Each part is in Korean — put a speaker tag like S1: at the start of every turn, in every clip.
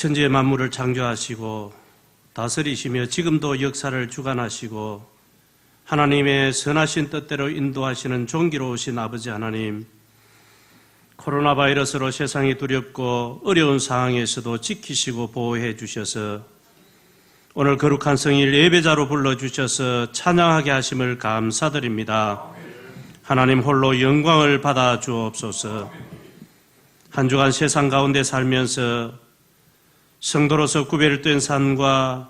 S1: 천지의 만물을 창조하시고 다스리시며 지금도 역사를 주관하시고 하나님의 선하신 뜻대로 인도하시는 존귀로우신 아버지 하나님, 코로나 바이러스로 세상이 두렵고 어려운 상황에서도 지키시고 보호해 주셔서 오늘 거룩한 성일 예배자로 불러주셔서 찬양하게 하심을 감사드립니다. 하나님 홀로 영광을 받아 주옵소서. 한 주간 세상 가운데 살면서 성도로서 구별된 삶과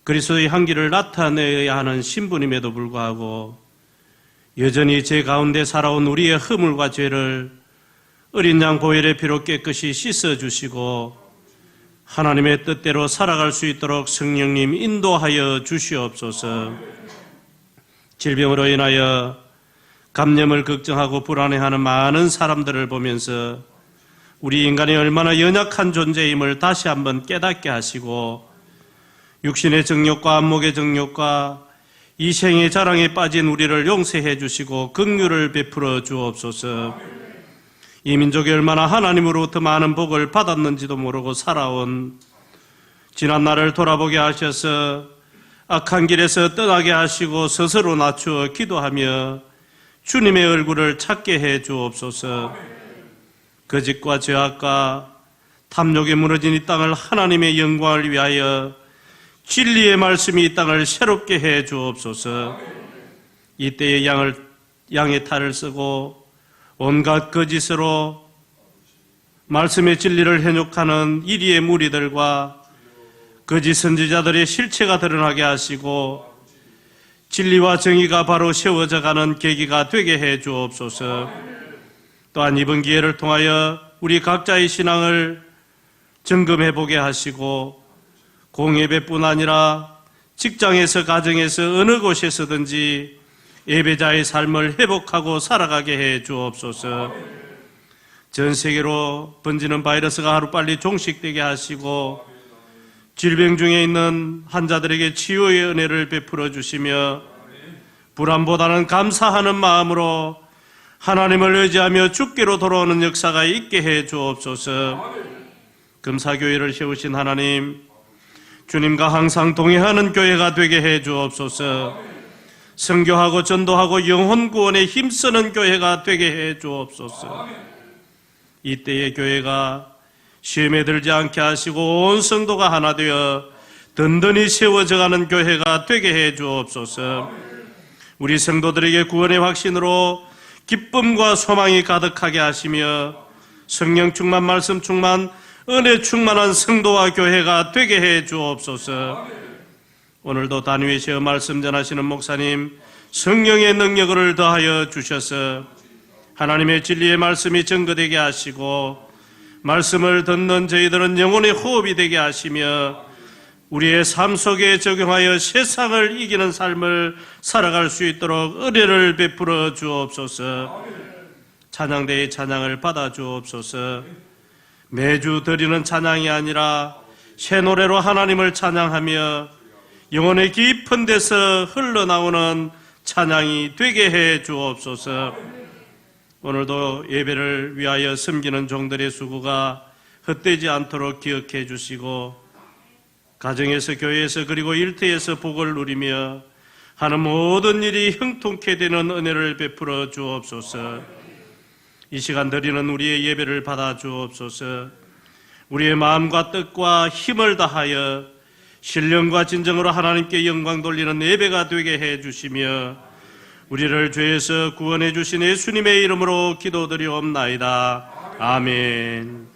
S1: 그리스도의 향기를 나타내야 하는 신분임에도 불구하고 여전히 제 가운데 살아온 우리의 허물과 죄를 어린 양 보혈의 피로 깨끗이 씻어주시고 하나님의 뜻대로 살아갈 수 있도록 성령님 인도하여 주시옵소서. 질병으로 인하여 감염을 걱정하고 불안해하는 많은 사람들을 보면서 우리 인간이 얼마나 연약한 존재임을 다시 한번 깨닫게 하시고 육신의 정욕과 안목의 정욕과 이생의 자랑에 빠진 우리를 용서해 주시고 긍휼을 베풀어 주옵소서. 이 민족이 얼마나 하나님으로부터 많은 복을 받았는지도 모르고 살아온 지난 날을 돌아보게 하셔서 악한 길에서 떠나게 하시고 스스로 낮추어 기도하며 주님의 얼굴을 찾게 해 주옵소서. 거짓과 죄악과 탐욕에 무너진 이 땅을 하나님의 영광을 위하여 진리의 말씀이 이 땅을 새롭게 해 주옵소서. 이때에 양의 탈을 쓰고 온갖 거짓으로 말씀의 진리를 현혹하는 이리의 무리들과 거짓 선지자들의 실체가 드러나게 하시고 진리와 정의가 바로 세워져가는 계기가 되게 해 주옵소서. 또한 이번 기회를 통하여 우리 각자의 신앙을 점검해 보게 하시고 공예배뿐 아니라 직장에서 가정에서 어느 곳에서든지 예배자의 삶을 회복하고 살아가게 해 주옵소서. 전 세계로 번지는 바이러스가 하루빨리 종식되게 하시고 질병 중에 있는 환자들에게 치유의 은혜를 베풀어 주시며 불안보다는 감사하는 마음으로 하나님을 의지하며 주께로 돌아오는 역사가 있게 해 주옵소서. 금사교회를 세우신 하나님, 주님과 항상 동행하는 교회가 되게 해 주옵소서. 선교하고 전도하고 영혼 구원에 힘쓰는 교회가 되게 해 주옵소서. 이때의 교회가 시험에 들지 않게 하시고 온 성도가 하나 되어 든든히 세워져가는 교회가 되게 해 주옵소서. 우리 성도들에게 구원의 확신으로 기쁨과 소망이 가득하게 하시며 성령 충만, 말씀 충만, 은혜 충만한 성도와 교회가 되게 해 주옵소서. 오늘도 단위에 세워 말씀 전하시는 목사님 성령의 능력을 더하여 주셔서 하나님의 진리의 말씀이 증거되게 하시고 말씀을 듣는 저희들은 영혼의 호흡이 되게 하시며 우리의 삶 속에 적용하여 세상을 이기는 삶을 살아갈 수 있도록 은혜를 베풀어 주옵소서. 찬양대의 찬양을 받아 주옵소서. 매주 드리는 찬양이 아니라 새 노래로 하나님을 찬양하며 영혼의 깊은 데서 흘러나오는 찬양이 되게 해 주옵소서. 오늘도 예배를 위하여 섬기는 종들의 수고가 헛되지 않도록 기억해 주시고 가정에서, 교회에서, 그리고 일터에서 복을 누리며 하는 모든 일이 형통케 되는 은혜를 베풀어 주옵소서. 이 시간 드리는 우리의 예배를 받아 주옵소서. 우리의 마음과 뜻과 힘을 다하여 신령과 진정으로 하나님께 영광 돌리는 예배가 되게 해 주시며 우리를 죄에서 구원해 주신 예수님의 이름으로 기도드리옵나이다. 아멘.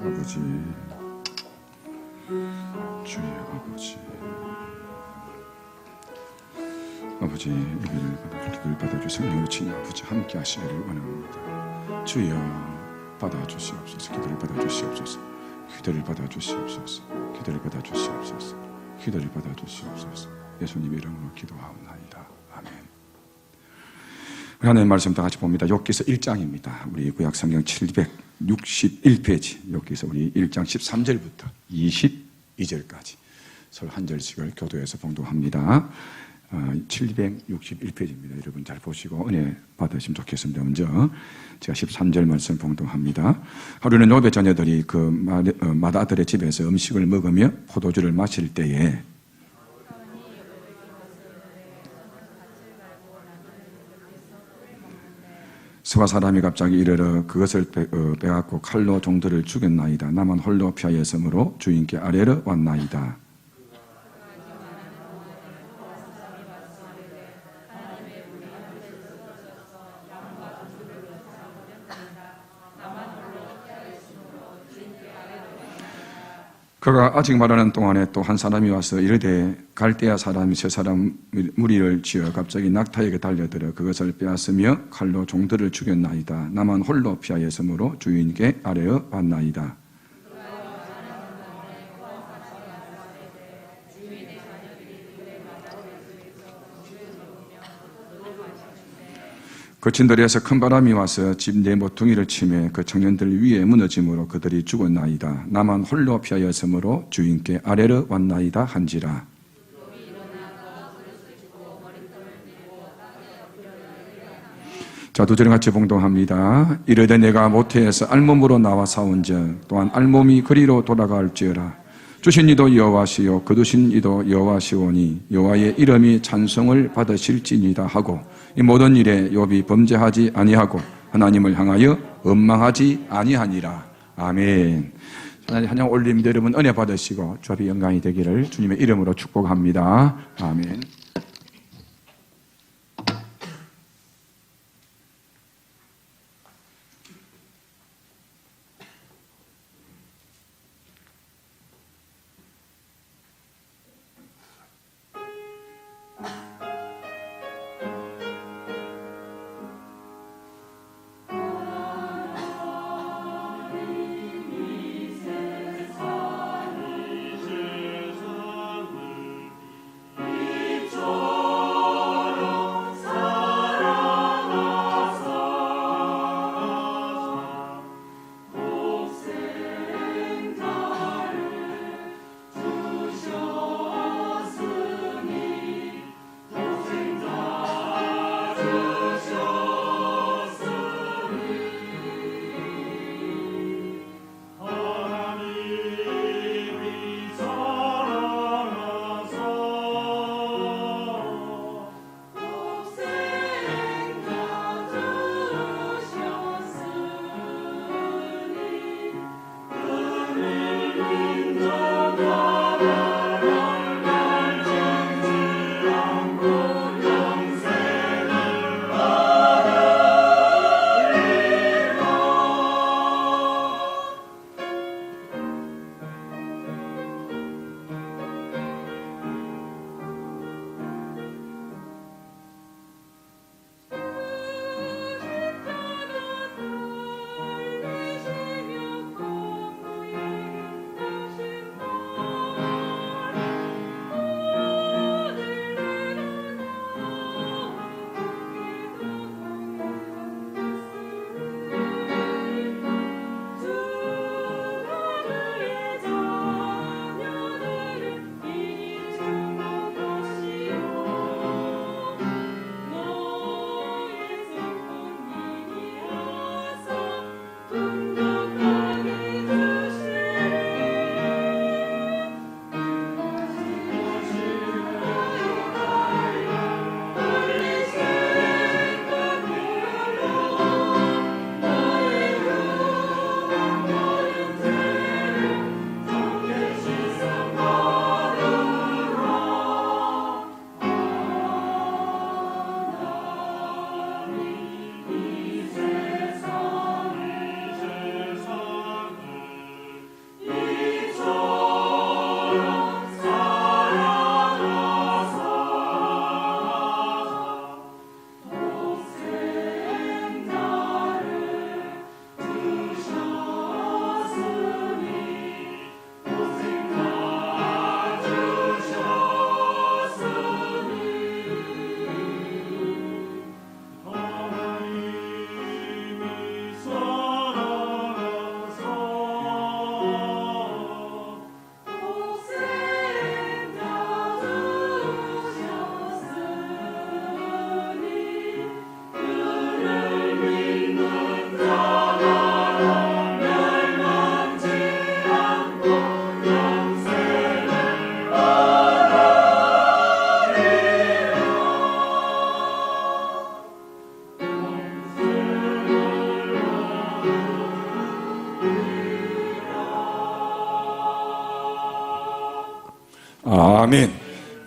S2: 아버지, 주의 아버지, 기도를 받아주시고 성령의 친히 아버지 함께 하시기를 원합니다. 주여 받아주시옵소서. 기도를 받아주시옵소서. 기도를 받아주시옵소서. 기도를 받아주시옵소서. 기도를 받아주시옵소서. 예수님의 이름으로 기도하옵나이다. 아멘. 하나님의 말씀 다 같이 봅니다. 욥기서 1장입니다. 우리 구약 성경 761페이지 욥기서 우리 1장 13절부터 22절까지 서로 한 절씩을 교도해서 봉독합니다. 761페이지입니다. 여러분 잘 보시고 은혜 받으시면 좋겠습니다. 먼저 제가 13절 말씀 봉독합니다. 하루는 요배 자녀들이 그 마다들의 집에서 음식을 먹으며 포도주를 마실 때에 스바 사람이 갑자기 이르러 그것을 빼앗고 칼로 종들을 죽였나이다. 나만 홀로 피하였으므로 주인께 아뢰러 왔나이다. 그가 아직 말하는 동안에 또 한 사람이 와서 이르되 갈대아 사람이 저 사람 무리를 지어 갑자기 낙타에게 달려들어 그것을 빼앗으며 칼로 종들을 죽였나이다. 나만 홀로 피하였으므로 주인께 아뢰어 왔나이다. 그 진들에서 큰 바람이 와서 집 내 모퉁이를 치매 그 청년들 위에 무너짐으로 그들이 죽었나이다. 나만 홀로 피하였으므로 주인께 아뢰러 왔나이다 한지라. 자, 2절은 같이 봉독합니다. 이르되 내가 모태에서 알몸으로 나와 싸운즉 또한 알몸이 그리로 돌아갈지어라. 주신 이도 여호와시요 거두신 이도 여호와시오니 여호와의 이름이 찬송을 받으실지니이다 하고 이 모든 일에 욥이 범죄하지 아니하고 하나님을 향하여 원망하지 아니하니라. 아멘. 하나님 한양 올림도 여러분 은혜 받으시고 주 앞에 영광이 되기를 주님의 이름으로 축복합니다. 아멘.
S3: 이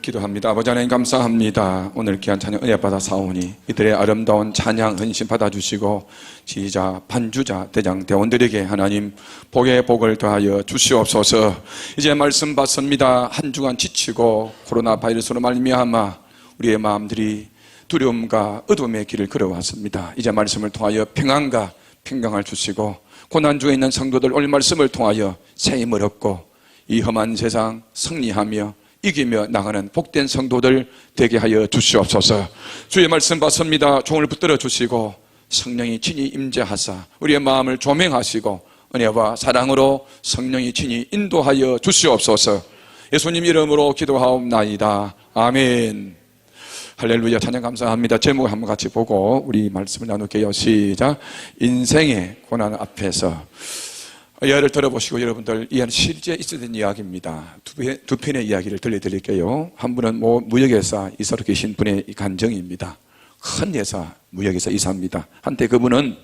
S2: 기도합니다. 아버지 하나님 감사합니다. 오늘 귀한 찬양 은혜 받아 사오니 이들의 아름다운 찬양 헌신 받아주시고 지휘자, 반주자, 대장, 대원들에게 하나님 복의 복을 더하여 주시옵소서. 이제 말씀 받습니다. 한 주간 지치고 코로나 바이러스로 말미암아 우리의 마음들이 두려움과 어둠의 길을 걸어왔습니다. 이제 말씀을 통하여 평안과 평강을 주시고 고난 중에 있는 성도들 오늘 말씀을 통하여 새 힘을 얻고 이 험한 세상 승리하며 이기며 나가는 복된 성도들 되게 하여 주시옵소서. 주의 말씀 받습니다. 종을 붙들어 주시고 성령이 친히 임재하사 우리의 마음을 조명하시고 은혜와 사랑으로 성령이 친히 인도하여 주시옵소서. 예수님 이름으로 기도하옵나이다. 아멘. 할렐루야. 찬양 감사합니다. 제목을 한번 같이 보고 우리 말씀을 나눌게요. 시작. 인생의 고난 앞에서. 예를 들어보시고 여러분들 이해는 실제 있었던 이야기입니다. 두 편의 이야기를 들려드릴게요. 한 분은 무역회사 이사로 계신 분의 간증입니다. 큰 회사 무역회사 이사입니다. 한때 그분은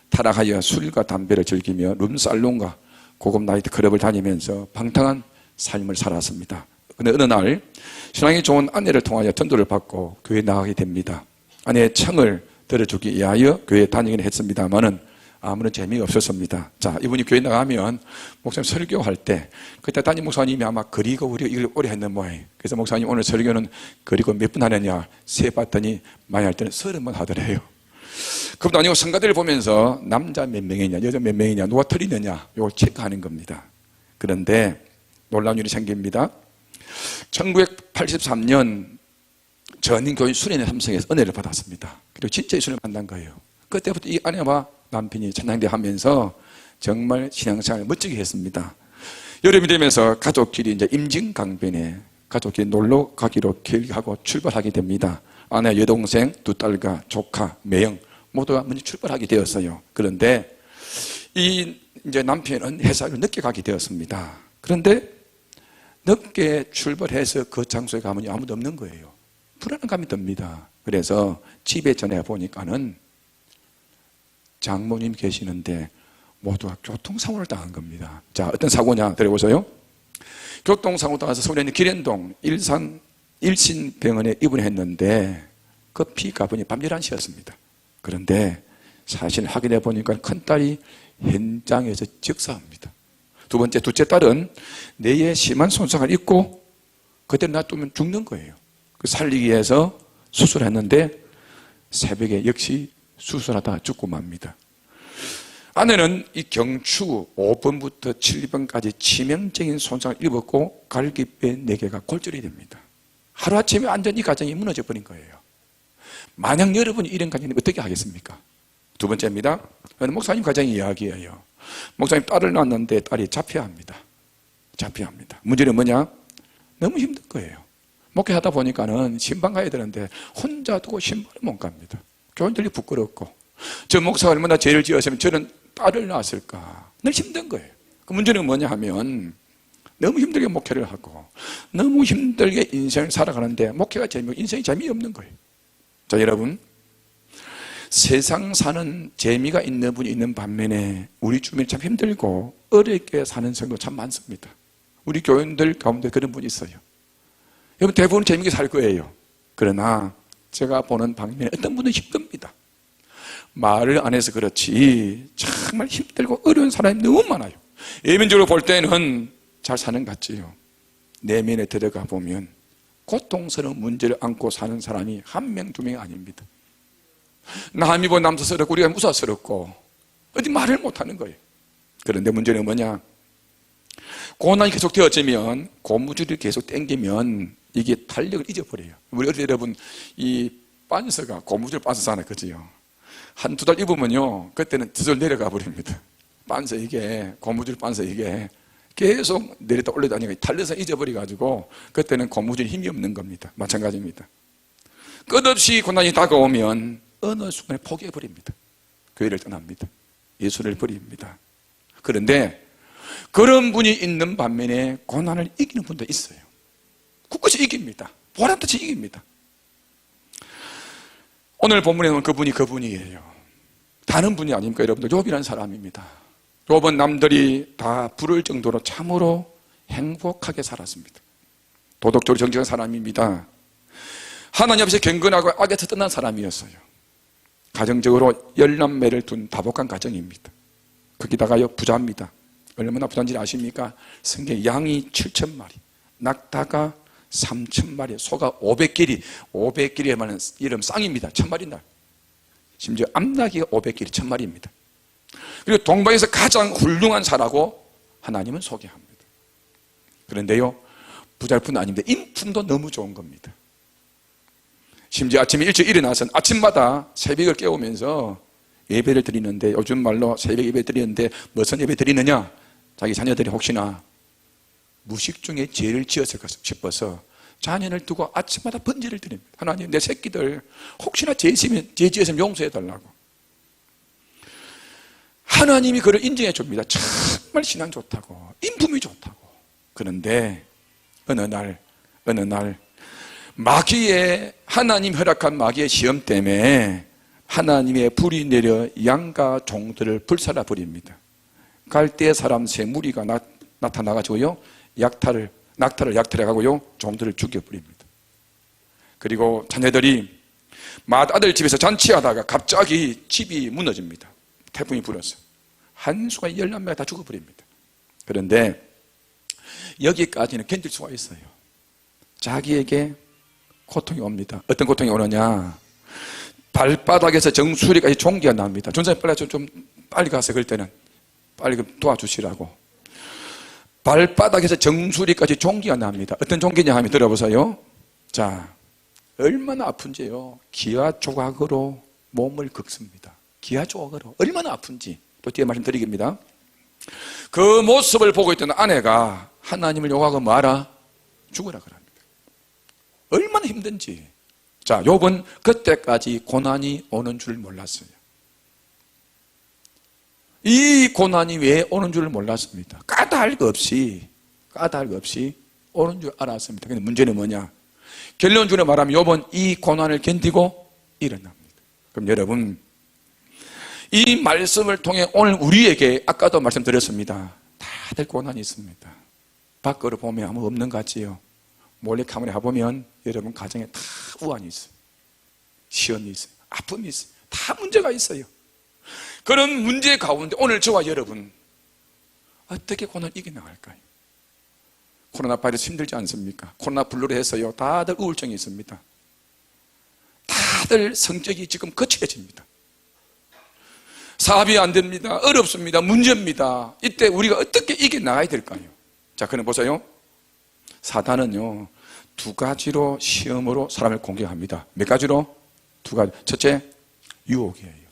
S2: 타락하여 술과 담배를 즐기며 룸살롱과 고급 나이트클럽을 다니면서 방탕한 삶을 살았습니다. 그런데 어느 날 신앙이 좋은 아내를 통하여 전도를 받고 교회에 나가게 됩니다. 아내의 청을 들어주기 위하여 교회에 다니긴 했습니다마는 아무런 재미가 없었습니다. 자, 이분이 교회 나가면 목사님 설교할 때 그때 담임 목사님이 아마 그리고 우리 이걸 오래 했는 모양이에요. 그래서 목사님 오늘 설교는 그리고 몇 분 하느냐 세봤더니 많이 할 때는 30번 하더래요. 그것도 아니고 성가대를 보면서 남자 몇 명이냐 여자 몇 명이냐 누가 틀리느냐 이걸 체크하는 겁니다. 그런데 놀라운 일이 생깁니다. 1983년 전인교회 수련회 참석해서 은혜를 받았습니다. 그리고 진짜 예수를 만난 거예요. 그때부터 이 아내와 남편이 찬양대 하면서 정말 신앙생활을 멋지게 했습니다. 여름이 되면서 가족끼리 이제 임진강변에 가족끼리 놀러 가기로 계획하고 출발하게 됩니다. 아내 여동생 두 딸과 조카 매형 모두가 먼저 출발하게 되었어요. 그런데 이 이제 남편은 회사를 늦게 가게 되었습니다. 그런데 늦게 출발해서 그 장소에 가면 아무도 없는 거예요. 불안감이 듭니다. 그래서 집에 전해 보니까는 장모님 계시는데 모두가 교통사고를 당한 겁니다. 자, 어떤 사고냐 들어보세요. 교통사고 당해서 서울에 있는 기련동 일신병원에 입원했는데 그 피가분이 밤 11시였습니다. 그런데 사실 확인해 보니까 큰딸이 현장에서 즉사합니다. 둘째 딸은 뇌에 심한 손상을 입고 그대로 놔두면 죽는 거예요. 그 살리기 위해서 수술했는데 새벽에 역시 수술하다 죽고 맙니다. 아내는 이 경추 5번부터 7번까지 치명적인 손상을 입었고 갈기뼈 4개가 골절이 됩니다. 하루아침에 완전히 가정이 무너져 버린 거예요. 만약 여러분이 이런 가정이면 어떻게 하겠습니까? 두 번째입니다. 목사님 가정 이야기예요. 목사님 딸을 낳았는데 딸이 자폐합니다. 문제는 뭐냐? 너무 힘든 거예요. 목회하다 보니까는 신방 가야 되는데 혼자 두고 신방을 못 갑니다. 교인들이 부끄럽고 저 목사가 얼마나 죄를 지었으면 저는 딸을 낳았을까. 늘 힘든 거예요. 그 문제는 뭐냐 하면 너무 힘들게 목회를 하고 너무 힘들게 인생을 살아가는데 목회가 재미없고 인생이 재미없는 거예요. 자, 여러분, 세상 사는 재미가 있는 분이 있는 반면에 우리 주변이 참 힘들고 어렵게 사는 성도 참 많습니다. 우리 교인들 가운데 그런 분이 있어요. 여러분, 대부분 재미있게 살 거예요. 그러나 제가 보는 방면에 어떤 분은 힘듭니다. 말을 안 해서 그렇지 정말 힘들고 어려운 사람이 너무 많아요. 예민적으로 볼 때는 잘 사는 것 같지요. 내면에 들어가 보면 고통스러운 문제를 안고 사는 사람이 한 명, 두 명이 아닙니다. 남이 보면 남사스럽고 우리가 무사스럽고 어디 말을 못하는 거예요. 그런데 문제는 뭐냐? 고난이 계속 되어지면 고무줄이 계속 당기면 이게 탄력을 잊어버려요. 우리 어릴 때 여러분 이 빤스가 고무줄 빤스잖아요. 그죠? 한두 달 입으면요 그때는 드슬 내려가 버립니다. 빤스 이게 고무줄 빤스 이게 계속 내렸다 올려다니까 탈려서 잊어버려가지고 그때는 고무줄이 힘이 없는 겁니다. 마찬가지입니다. 끝없이 고난이 다가오면 어느 순간에 포기해버립니다. 교회를 떠납니다. 예수를 버립니다. 그런데 그런 분이 있는 반면에 고난을 이기는 분도 있어요. 굳건히 이깁니다. 보란듯이 이깁니다. 오늘 본문에 나오는 그분이 그분이에요. 다른 분이 아닙니까 여러분들? 욥이라는 사람입니다. 욥은 남들이 다 부를 정도로 참으로 행복하게 살았습니다. 도덕적으로 정직한 사람입니다. 하나님 앞에서 경건하고 악에서 떠난 사람이었어요. 가정적으로 10남매를 둔 다복한 가정입니다. 거기다가요 부자입니다. 얼마나 부자인지 아십니까? 성경에 양이 7,000마리, 낙타가 3,000마리, 소가 500끼리 말하는 이름 쌍입니다. 1,000마리 날. 심지어 암나귀가 500끼리 1,000마리입니다. 그리고 동방에서 가장 훌륭한 사라고 하나님은 소개합니다. 그런데요, 부잘뿐 아닙니다. 인품도 너무 좋은 겁니다. 심지어 아침에 일찍 일어나서 아침마다 새벽을 깨우면서 예배를 드리는데, 요즘 말로 새벽 예배 드리는데 무슨 예배 드리느냐? 자기 자녀들이 혹시나 무식 중에 죄를 지었을까 싶어서 자녀를 두고 아침마다 번제를 드립니다. 하나님, 내 새끼들 혹시나 죄 지었으면 용서해 달라고. 하나님이 그를 인정해 줍니다. 정말 신앙 좋다고, 인품이 좋다고. 그런데 어느 날 마귀의, 하나님 허락한 마귀의 시험 때문에 하나님의 불이 내려 양과 종들을 불살라 버립니다. 갈대 사람 세 무리가 나타나가지고요, 낙타를 약탈해가고요, 종들을 죽여버립니다. 그리고 자녀들이 맏아들 집에서 잔치하다가 갑자기 집이 무너집니다. 태풍이 불어서 한순간에 11명이 다 죽어버립니다. 그런데 여기까지는 견딜 수가 있어요. 자기에게 고통이 옵니다. 어떤 고통이 오느냐? 발바닥에서 정수리까지 종기가 납니다. 전사님 좀 빨리 가서 그럴 때는 빨리 도와주시라고. 발바닥에서 정수리까지 종기가 납니다. 어떤 종기냐 하면 들어보세요. 자, 얼마나 아픈지요. 기아 조각으로 몸을 긁습니다. 기아 조각으로 얼마나 아픈지 또 뒤에 말씀드리겠습니다. 그 모습을 보고 있던 아내가 하나님을 욕하고 말아 죽으라 그럽니다. 얼마나 힘든지. 자, 욥은 그때까지 고난이 오는 줄 몰랐어요. 이 고난이 왜 오는 줄 몰랐습니다. 까닭 없이 오는 줄 알았습니다. 근데 문제는 뭐냐? 결론적으로 말하면 욥은 이 고난을 견디고 일어납니다. 그럼 여러분, 이 말씀을 통해 오늘 우리에게, 아까도 말씀드렸습니다, 다들 고난이 있습니다. 밖으로 보면 아무 없는 것 같지요. 몰래 카메라 해보면 여러분 가정에 다 우환이 있어요. 시험이 있어요. 아픔이 있어요. 다 문제가 있어요. 그런 문제 가운데 오늘 저와 여러분 어떻게 고난 이겨나갈까요? 코로나 바이러스 힘들지 않습니까? 코로나 블루로 해서요, 다들 우울증이 있습니다. 다들 성적이 지금 거칠어집니다. 사업이 안 됩니다. 어렵습니다. 문제입니다. 이때 우리가 어떻게 이겨나가야 될까요? 자, 그럼 보세요. 사단은요, 두 가지로 시험으로 사람을 공격합니다. 몇 가지로? 두 가지. 첫째, 유혹이에요.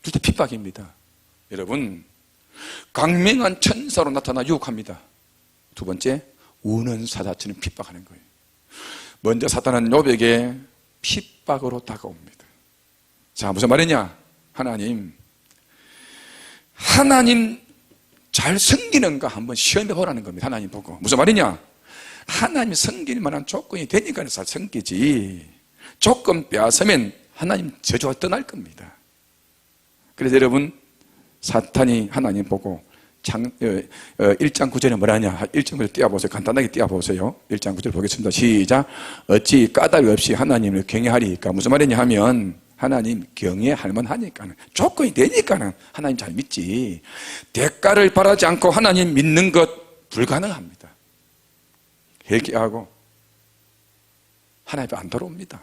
S2: 둘째, 핍박입니다. 여러분, 강맹한 천사로 나타나 유혹합니다. 두 번째, 우는 사자처럼 핍박하는 거예요. 먼저 사단은 욥에게 핍박으로 다가옵니다. 자, 무슨 말이냐? 하나님 잘 섬기는가 한번 시험해 보라는 겁니다. 하나님 보고. 무슨 말이냐? 하나님 섬길 만한 조건이 되니까 잘 섬기지, 조건 빼앗으면 하나님 저주가 떠날 겁니다. 그래서 여러분, 사탄이 하나님 보고 1장 9절에 뭐라냐? 1장 9절 띄워보세요. 간단하게 띄워보세요. 1장 9절 보겠습니다. 시작. 어찌 까닭 없이 하나님을 경외하리까? 무슨 말이냐 하면, 하나님 경외할 만하니까, 조건이 되니까는 하나님 잘 믿지, 대가를 바라지 않고 하나님 믿는 것 불가능합니다. 회개하고 하나님 앞에 안 돌아옵니다.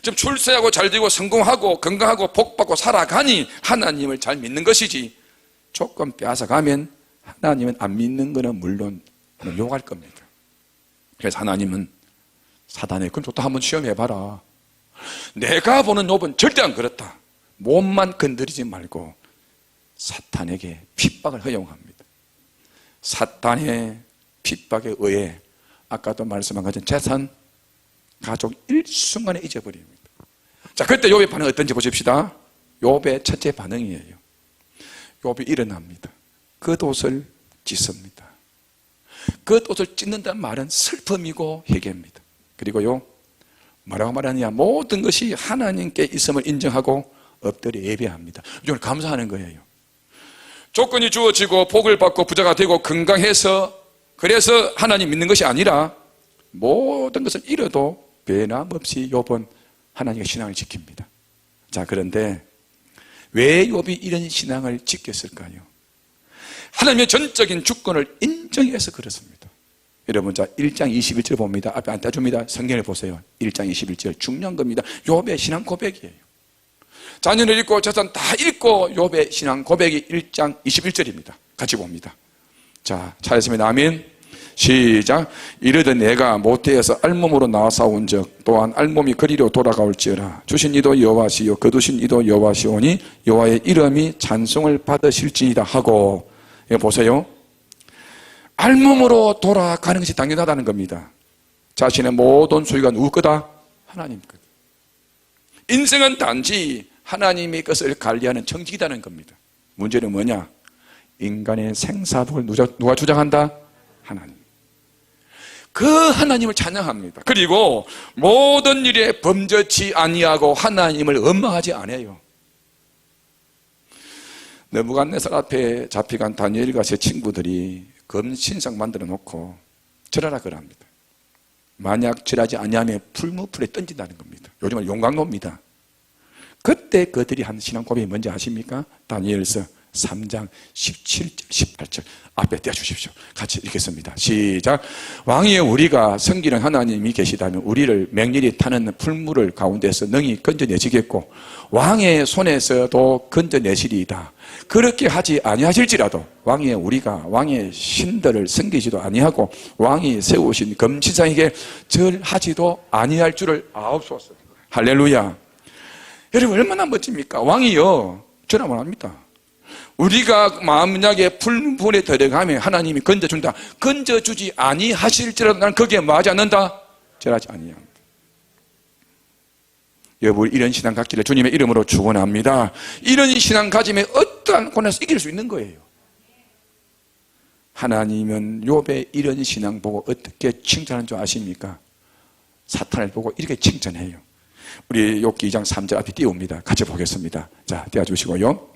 S2: 좀 출세하고 잘되고 성공하고 건강하고 복받고 살아가니 하나님을 잘 믿는 것이지, 조건 빼앗아가면 하나님은 안 믿는 거는 물론 욕할 겁니다. 그래서 하나님은 사단에, 그럼 좋다, 한번 시험해봐라. 내가 보는 욥은 절대 안 그렇다. 몸만 건드리지 말고 사탄에게 핍박을 허용합니다. 사탄의 핍박에 의해 아까도 말씀한 것처럼 재산, 가족 일순간에 잊어버립니다. 자, 그때 욥의 반응이 어떤지 보십시다. 욥의 첫째 반응이에요. 욥이 일어납니다. 겉옷을 찢습니다. 겉옷을 찢는다는 말은 슬픔이고 회개입니다. 그리고요, 뭐라고 말하느냐? 모든 것이 하나님께 있음을 인정하고 엎드려 예배합니다. 이걸 감사하는 거예요. 조건이 주어지고 복을 받고 부자가 되고 건강해서, 그래서 하나님 믿는 것이 아니라 모든 것을 잃어도 변함없이 욥은 하나님의 신앙을 지킵니다. 자, 그런데 왜 욥이 이런 신앙을 지켰을까요? 하나님의 전적인 주권을 인정해서 그렇습니다. 여러분, 자 1장 21절 봅니다. 앞에 안 떼줍니다. 성경을 보세요. 1장 21절 중요한 겁니다. 욥의 신앙 고백이에요. 자녀를 잃고 재산 다 잃고 욥의 신앙 고백이 1장 21절입니다. 같이 봅니다. 자, 찾았습니다. 아멘. 시작. 이르되 내가 모태에서 알몸으로 나와 싸운즉 또한 알몸이 그리로 돌아가올지어라. 주신 이도 여호와시요 거두신 이도 여호와시오니 여호와의 이름이 찬송을 받으실지니라 하고. 이거 보세요. 알몸으로 돌아가는 것이 당연하다는 겁니다. 자신의 모든 소유가 누구 거다? 하나님 것. 인생은 단지 하나님의 것을 관리하는 청직이라는 겁니다. 문제는 뭐냐? 인간의 생사복을 누가 주장한다? 하나님. 그 하나님을 찬양합니다. 그리고 모든 일에 범죄치 아니하고 하나님을 원망하지 않아요. 느부갓네살 앞에 잡혀간 다니엘과 제 친구들이 금신상 만들어 놓고 절하라 그럽니다. 만약 절하지 아니하면 풀무풀에 던진다는 겁니다. 요즘은 용광로입니다. 그때 그들이 한 신앙 고백이 뭔지 아십니까? 다니엘서 3장 17절 18절 앞에 떼어주십시오. 같이 읽겠습니다. 시작. 왕이여 우리가 섬기는 하나님이 계시다면 우리를 맹렬히 타는 풀물을 가운데서 능히 건져내시겠고 왕의 손에서도 건져내시리이다. 그렇게 하지 아니하실지라도 왕의 우리가 왕의 신들을 섬기지도 아니하고 왕이 세우신 금신상에게 절하지도 아니할 줄을 아옵소서. 할렐루야. 여러분 얼마나 멋집니까? 왕이요 절하면 합니다. 우리가 만약에 풀물에 들어가면 하나님이 건져준다. 건져주지 아니하실지라도 나는 거기에 뭐하지 않는다? 절하지 아니합니다. 여러분 이런 신앙 갖기를 주님의 이름으로 축원합니다. 이런 신앙 가지면 어떠한 고난에서 이길 수 있는 거예요. 하나님은 욥의 이런 신앙 보고 어떻게 칭찬하는 줄 아십니까? 사탄을 보고 이렇게 칭찬해요. 우리 욥기 2장 3절 앞에 띄웁니다. 같이 보겠습니다. 자, 띄워주시고요.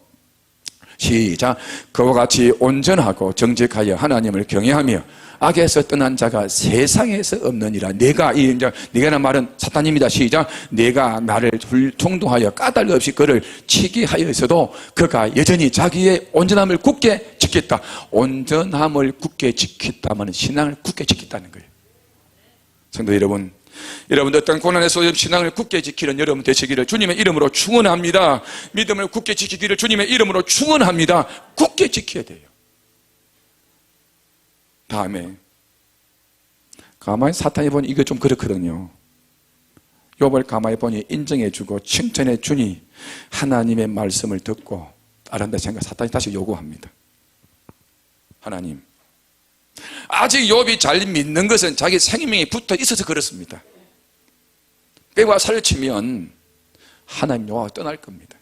S2: 시작. 그와 같이 온전하고 정직하여 하나님을 경외하며 악에서 떠난 자가 세상에서 없느니라. 내가는 말은 사탄입니다. 시작. 내가 나를 불통동하여 까닭 없이 그를 치게 하여서도 그가 여전히 자기의 온전함을 굳게 지켰다. 온전함을 굳게 지켰다면 신앙을 굳게 지켰다는 거예요. 성도 여러분, 여러분들 어떤 고난에서 신앙을 굳게 지키는 여러분 되시기를 주님의 이름으로 축원합니다. 믿음을 굳게 지키기를 주님의 이름으로 축원합니다. 굳게 지켜야 돼요. 다음에 가만히 사탄이 보니 이거 좀 그렇거든요. 욥을 가만히 보니 인정해주고 칭찬해 주니 하나님의 말씀을 듣고 따른다 생각 사탄이 다시 요구합니다. 하나님, 아직 욥이 잘 믿는 것은 자기 생명이 붙어 있어서 그렇습니다. 빼와 살을 치면 하나님 여호와가 떠날 겁니다.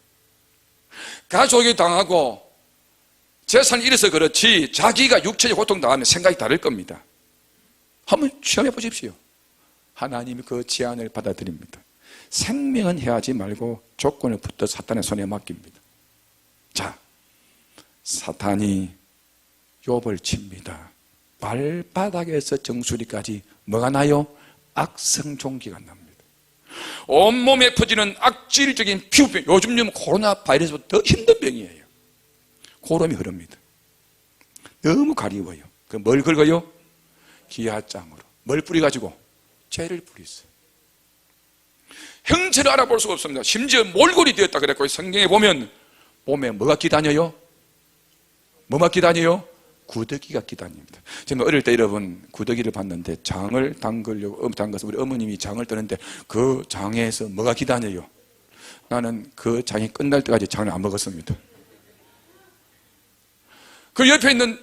S2: 가족이 당하고 재산을 잃어서 그렇지 자기가 육체적 고통 당하면 생각이 다를 겁니다. 한번 시험해 보십시오. 하나님이 그 제안을 받아들입니다. 생명은 해하지 말고 조건을 붙어 사탄의 손에 맡깁니다. 자, 사탄이 욥을 칩니다. 발바닥에서 정수리까지 뭐가 나요? 악성종기가 납니다. 온몸에 퍼지는 악질적인 피부병. 요즘 코로나 바이러스보다 더 힘든 병이에요. 고름이 흐릅니다. 너무 가리워요. 그 뭘 긁어요? 기아장으로. 뭘 뿌려가지고? 죄를 뿌리세요. 형체를 알아볼 수가 없습니다. 심지어 몰골이 되었다 그랬고 성경에 보면 몸에 뭐가 기다녀요? 뭐가 기다녀요? 구더기가 기다립니다. 저는 어릴 때 여러분 구더기를 봤는데 장을 담그려고 담가서 우리 어머님이 장을 뜨는데 그 장에서 뭐가 기다려요? 나는 그 장이 끝날 때까지 장을 안 먹었습니다. 그 옆에 있는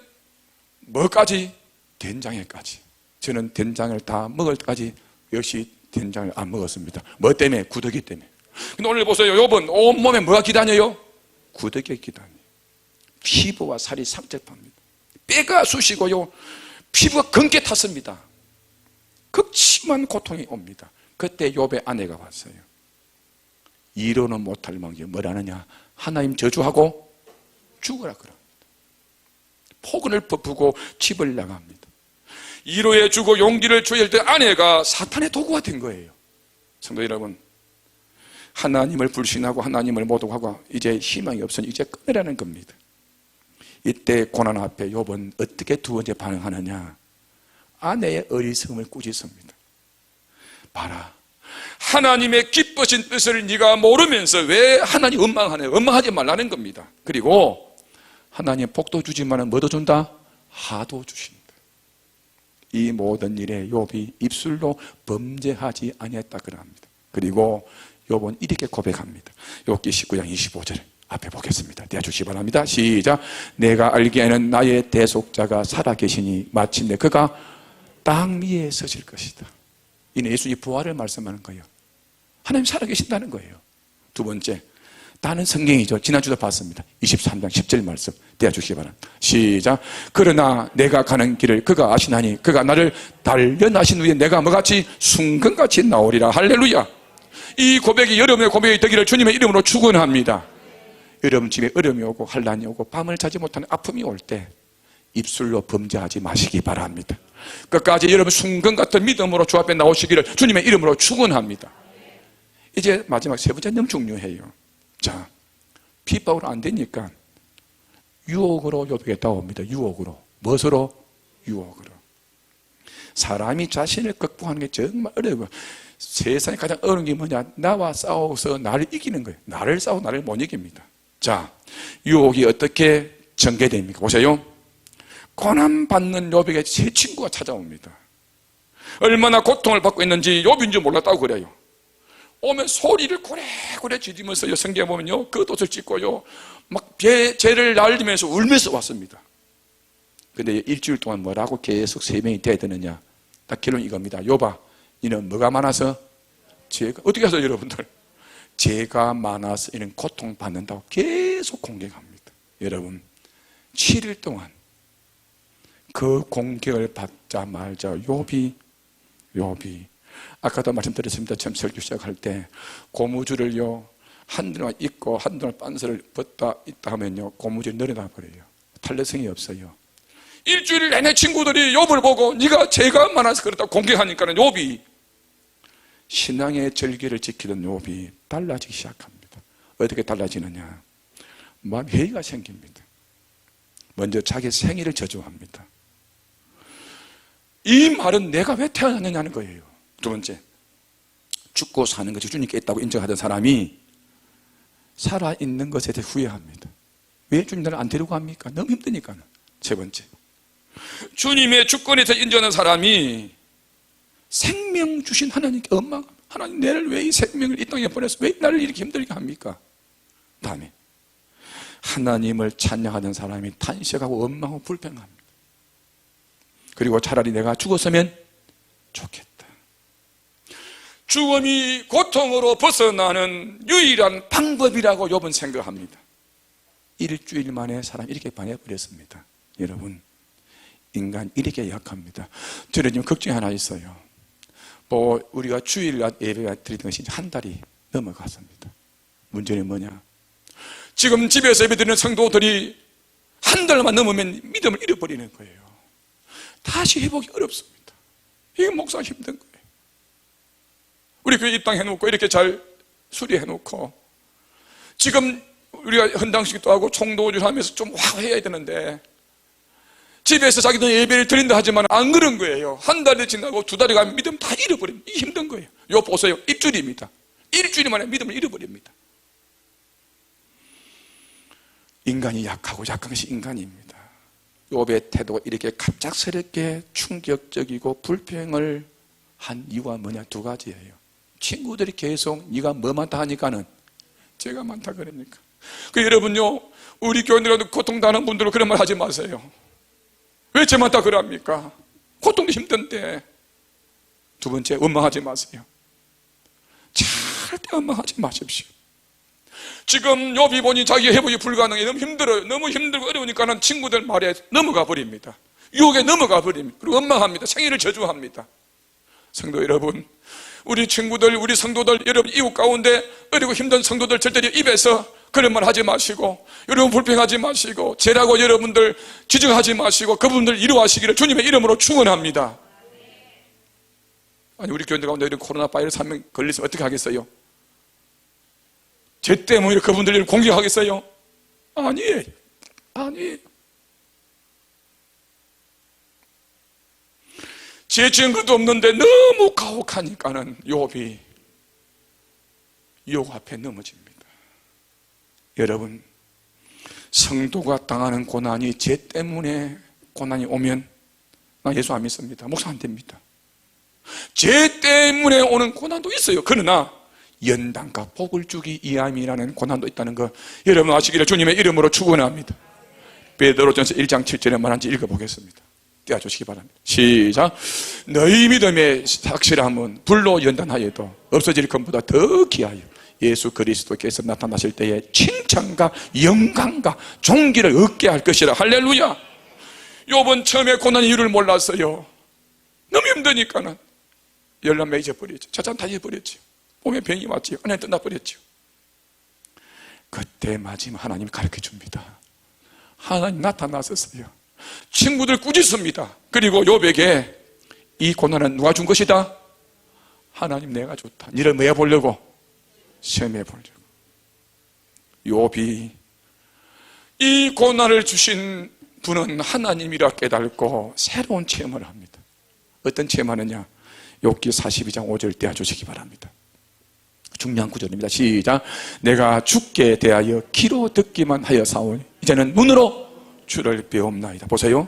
S2: 뭐까지? 된장에까지. 저는 된장을 다 먹을 때까지 역시 된장을 안 먹었습니다. 뭐 때문에? 구더기 때문에. 근데 오늘 보세요. 욥은 온몸에 뭐가 기다려요? 구더기가 기다려요. 피부와 살이 상접합니다. 뼈가 쑤시고요. 피부가 검게 탔습니다. 극심한 고통이 옵니다. 그때 욥의 아내가 왔어요. 이로는 못할 망정 뭐라느냐? 하나님 저주하고 죽으라 그럽니다. 포근을 퍼부고 집을 나갑니다. 위로해 주고 용기를 줘야 할 때 아내가 사탄의 도구가 된 거예요. 성도 여러분, 하나님을 불신하고 하나님을 모독하고 이제 희망이 없으니 이제 끊으라는 겁니다. 이때 고난 앞에 욥은 어떻게 두 번째 반응하느냐? 아내의 어리석음을 꾸짖습니다. 봐라, 하나님의 기쁘신 뜻을 네가 모르면서 왜 하나님 원망하냐? 원망하지 말라는 겁니다. 그리고 하나님 복도 주지만은 뭐도 준다? 하도 주신다. 이 모든 일에 욥이 입술로 범죄하지 아니했다 그럽니다. 그리고 욥은 이렇게 고백합니다. 욥기 19장 25절 앞에 보겠습니다. 띄워주시기 바랍니다. 시작. 내가 알기에는 나의 대속자가 살아계시니 마침내 그가 땅 위에 서실 것이다. 이는 예수님 부활을 말씀하는 거예요. 하나님 살아계신다는 거예요. 두 번째, 다른 성경이죠. 지난주도 봤습니다. 23장 10절 말씀 띄워주시기 바랍니다. 시작. 그러나 내가 가는 길을 그가 아시나니 그가 나를 단련하신 후에 내가 뭐같이 순금같이 나오리라. 할렐루야. 이 고백이 여러분의 고백이 되기를 주님의 이름으로 축원합니다. 여러분 집에 어려움이 오고 환난이 오고 밤을 자지 못하는 아픔이 올 때 입술로 범죄하지 마시기 바랍니다. 끝까지 여러분 순금 같은 믿음으로 주 앞에 나오시기를 주님의 이름으로 축원합니다. 이제 마지막 세 번째 너무 중요해요. 자, 핍박으로 안 되니까 유혹으로 욥에게 다옵니다. 유혹으로. 무엇으로? 유혹으로. 사람이 자신을 극복하는 게 정말 어려워요. 세상에 가장 어려운 게 뭐냐? 나와 싸워서 나를 이기는 거예요. 나를 싸워 나를 못 이깁니다. 자, 유혹이 어떻게 전개됩니까? 보세요. 고난받는 욥에게 새 친구가 찾아옵니다. 얼마나 고통을 받고 있는지 욥인 줄 몰랐다고 그래요. 오면 소리를 고래고래 지르면서 성경에 보면요, 겉옷을 찢고요 막 죄를 날리면서 울면서 왔습니다. 근데 일주일 동안 뭐라고 계속 세 명이 대드느냐? 딱 결론이 이겁니다. 욥아, 너는 뭐가 많아서? 죄가. 어떻게 하세요 여러분들? 죄가 많아서 이는 고통받는다고 계속 공격합니다. 여러분 7일 동안 그 공격을 받자 말자 욥이 아까도 말씀드렸습니다. 처음 설교 시작할 때 고무줄을요 한동안 입고 한동안 빤스를 벗다 있다 하면요 고무줄이 늘어나 버려요. 탄력성이 없어요. 일주일 내내 친구들이 욥을 보고 네가 죄가 많아서 그렇다고 공격하니까는 욥이 신앙의 절기를 지키던 욥이 달라지기 시작합니다. 어떻게 달라지느냐? 마음 회의가 생깁니다. 먼저 자기 생일을 저주합니다. 이 말은 내가 왜 태어났느냐는 거예요. 두 번째, 죽고 사는 것이 주님께 있다고 인정하던 사람이 살아있는 것에 대해 후회합니다. 왜 주님 나를 안 데리고 갑니까? 너무 힘드니까. 세 번째, 주님의 주권에 대해 인정하는 사람이 생명 주신 하나님께 원망합니다. 하나님 나를 왜 이 생명을 이 땅에 보내서 왜 나를 이렇게 힘들게 합니까? 다음에 하나님을 찬양하는 사람이 탄식하고 원망하고 불평합니다. 그리고 차라리 내가 죽었으면 좋겠다. 죽음이 고통으로 벗어나는 유일한 방법이라고 욥은 생각합니다. 일주일 만에 사람이 이렇게 반해버렸습니다. 여러분, 인간 이렇게 약합니다. 저는 지금 걱정이 하나 있어요. 우리가 주일날 예배가 드리던 것이 한 달이 넘어갔습니다. 문제는 뭐냐? 지금 집에서 예배 드리는 성도들이 한 달만 넘으면 믿음을 잃어버리는 거예요. 다시 회복이 어렵습니다. 이게 목사가 힘든 거예요. 우리 교회 입당해놓고 이렇게 잘 수리해놓고 지금 우리가 헌당식도 하고 총도주를 하면서 좀 화해해야 되는데 집에서 자기도 예배를 드린다 하지만 안 그런 거예요. 한 달이 지나고 두 달이 가면 믿음 다 잃어버립니다. 이게 힘든 거예요. 요 보세요. 일주일입니다. 일주일 만에 믿음을 잃어버립니다. 인간이 약하고 약한 것이 인간입니다. 욥의 태도가 이렇게 갑작스럽게 충격적이고 불평을 한 이유가 뭐냐? 두 가지예요. 친구들이 계속 네가 뭐 많다 하니까는 죄가 많다 그러니까. 여러분요, 우리 교인들한테 고통당하는 분들은 그런 말 하지 마세요. 왜 죄 많다 그럽니까? 고통도 힘든데. 두 번째, 원망하지 마세요. 절대 원망하지 마십시오. 지금 욥이 보니 자기 회복이 불가능해. 너무 힘들어요. 너무 힘들고 어려우니까는 친구들 말에 넘어가 버립니다. 유혹에 넘어가 버립니다. 그리고 원망합니다. 생일을 저주합니다. 성도 여러분, 우리 친구들, 우리 성도들, 여러분 이웃 가운데 어리고 힘든 성도들 절대 입에서 그런 말 하지 마시고, 여러분 불평하지 마시고, 죄라고 여러분들 지적하지 마시고, 그분들 이루하시기를 주님의 이름으로 축원합니다. 아니, 우리 교인들 가운데 이런 코로나 바이러스 한 명 걸리면 어떻게 하겠어요? 죄 때문에 그분들을 공격하겠어요? 아니에요. 아니에요. 죄 지은 것도 없는데 너무 가혹하니까는 욥이 유혹 앞에 넘어집니다. 여러분, 성도가 당하는 고난이 죄 때문에 고난이 오면 나 예수 안 믿습니다. 목사 안 됩니다. 죄 때문에 오는 고난도 있어요. 그러나 연단과 복을 주기 위함이라는 고난도 있다는 거 여러분 아시기를 주님의 이름으로 축원합니다. 베드로전서 1장 7절에 말한지 읽어보겠습니다. 떼어주시기 바랍니다. 시작. 너희 믿음의 확실함은 불로 연단하여도 없어질 것보다 더 귀하여 예수 그리스도께서 나타나실 때에 칭찬과 영광과 존귀를 얻게 할 것이라. 할렐루야. 욥은 처음에 고난 이유를 몰랐어요. 너무 힘드니까는 열남매 잊어버렸죠. 자잔 다 잊어버렸죠. 몸에 병이 왔지요. 안에 떠나버렸죠. 그때 마지막 하나님 가르쳐 줍니다. 하나님 나타나셨어요. 친구들 꾸짖습니다. 그리고 욥에게 이 고난은 누가 준 것이다? 하나님 내가 줬다. 니를 뭐 해보려고? 시험해 보려고. 욥이 이 고난을 주신 분은 하나님이라 깨닫고 새로운 체험을 합니다. 어떤 체험하느냐? 욥기 42장 5절 떼어주시기 바랍니다. 중요한 구절입니다. 시작. 내가 주께 대하여 귀로 듣기만 하여 사오니 이제는 눈으로 주를 배움나이다. 보세요.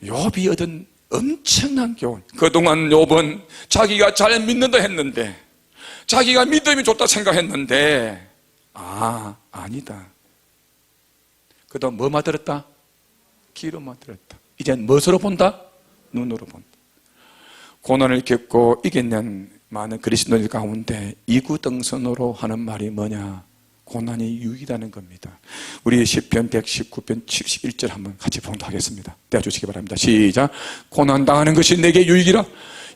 S2: 욥이 얻은 엄청난 교훈. 그동안 욥은 자기가 잘 믿는다 했는데, 자기가 믿음이 좋다 생각했는데, 아니다. 그동안 뭐만 들었다? 귀로만 들었다. 이젠 무엇으로 본다? 눈으로 본다. 고난을 겪고 이겨낸 많은 그리스도인들 가운데 이구등선으로 하는 말이 뭐냐? 고난이 유익이라는 겁니다. 우리 시편 119편 71절 한번 같이 봉독하겠습니다. 떼어주시기 바랍니다. 시작. 고난당하는 것이 내게 유익이라.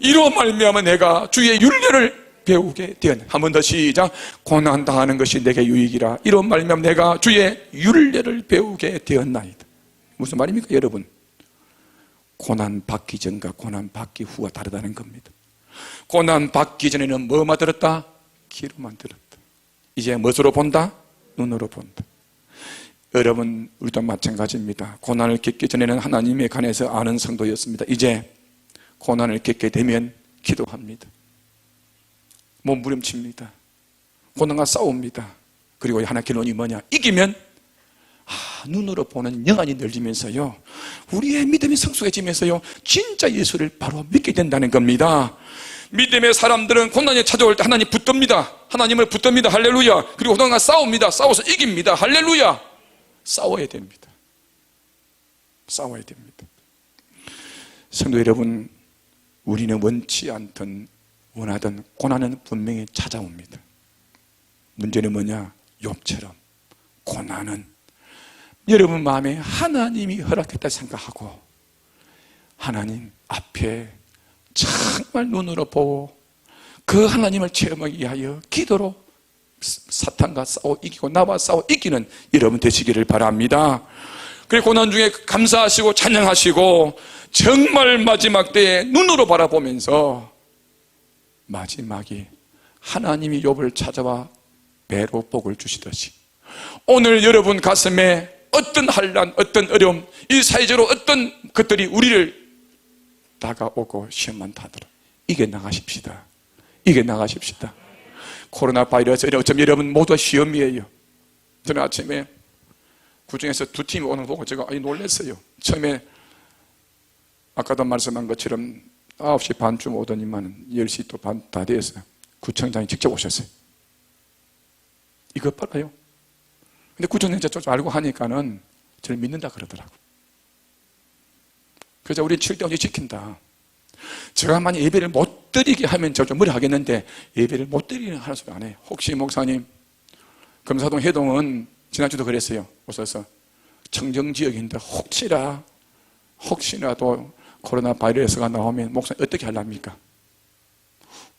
S2: 이로 말미암아 내가 주의 율례를 배우게 되었네. 한 번 더 시작. 고난당하는 것이 내게 유익이라. 이로 말미암아 내가 주의 율례를 배우게 되었나이다. 무슨 말입니까 여러분? 고난 받기 전과 고난 받기 후가 다르다는 겁니다. 고난 받기 전에는 뭐만 들었다? 귀로만 들었다. 이제 무엇으로 본다? 눈으로 본다. 여러분, 우리도 마찬가지입니다. 고난을 겪기 전에는 하나님에 관해서 아는 성도였습니다. 이제 고난을 겪게 되면 기도합니다. 몸부림칩니다. 고난과 싸웁니다. 그리고 하나 결론이 뭐냐? 이기면 눈으로 보는 영안이 늘리면서요, 우리의 믿음이 성숙해지면서요, 진짜 예수를 바로 믿게 된다는 겁니다. 믿음의 사람들은 고난이 찾아올 때 하나님 붙듭니다. 하나님을 붙듭니다. 할렐루야. 그리고 고난과 싸웁니다. 싸워서 이깁니다. 할렐루야. 싸워야 됩니다. 싸워야 됩니다. 성도 여러분, 우리는 원치 않든 원하든 고난은 분명히 찾아옵니다. 문제는 뭐냐? 욥처럼 고난은 여러분 마음에 하나님이 허락했다 생각하고 하나님 앞에 정말 눈으로 보고 그 하나님을 체험하기 위하여 기도로 사탄과 싸워 이기고 나와 싸워 이기는 여러분 되시기를 바랍니다. 그리고 고난 중에 감사하시고 찬양하시고 정말 마지막 때에 눈으로 바라보면서 마지막에 하나님이 욥을 찾아와 배로 복을 주시듯이 오늘 여러분 가슴에 어떤 환난, 어떤 어려움, 이 사회적으로 어떤 것들이 우리를 다가오고 시험만 타더라 이겨나가십시다. 이겨나가십시다. 코로나 바이러스 어쩌면 여러분 모두 시험이에요. 저는 아침에 구중에서 두 팀이 오는 거 보고 제가 놀랐어요. 처음에 아까도 말씀한 것처럼 9시 반쯤 오더니만 10시 또 반 다 되었어요. 구청장이 직접 오셨어요. 이것 봐라요. 근데 구청장이 좀 알고 하니까는 저를 믿는다 그러더라고. 그래서 우리 7대5 지킨다. 제가 만약 예배를 못 드리게 하면 저 좀 뭐라 하겠는데 예배를 못 드리는 하는 소리 안 해요. 혹시 목사님, 금사동 해동은 지난주도 그랬어요. 오셔서 청정지역인데 혹시라도 코로나 바이러스가 나오면 목사님 어떻게 하랍니까?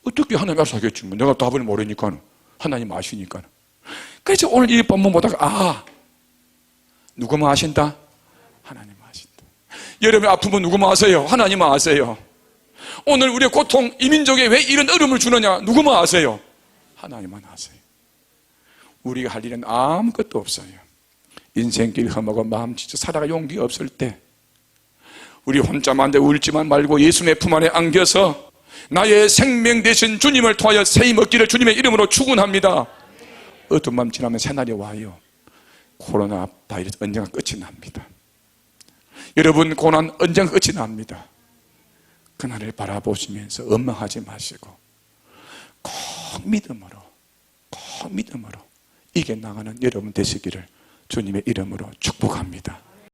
S2: 어떻게 하나님 알아서 하겠지. 내가 답을 모르니까 하나님 아시니까. 그래서 오늘 이 본문 보다가 누구만 아신다? 하나님 아신다. 여러분의 아픔은 누구만 아세요? 하나님만 아세요. 오늘 우리의 고통, 이 민족에 왜 이런 어려움을 주느냐? 누구만 아세요? 하나님만 아세요. 우리가 할 일은 아무것도 없어요. 인생길 험하고 마음 지쳐 살아갈 용기가 없을 때 우리 혼자만 울지만 말고 예수님의 품 안에 안겨서 나의 생명 되신 주님을 통하여 새 먹기를 주님의 이름으로 축원합니다. 어두운 밤 지나면 새날이 와요. 코로나 바이러스 언젠가 끝이 납니다. 여러분 고난 언젠가 끝이 납니다. 그날을 바라보시면서 원망하지 마시고 꼭 믿음으로 이겨나가는 여러분 되시기를 주님의 이름으로 축복합니다.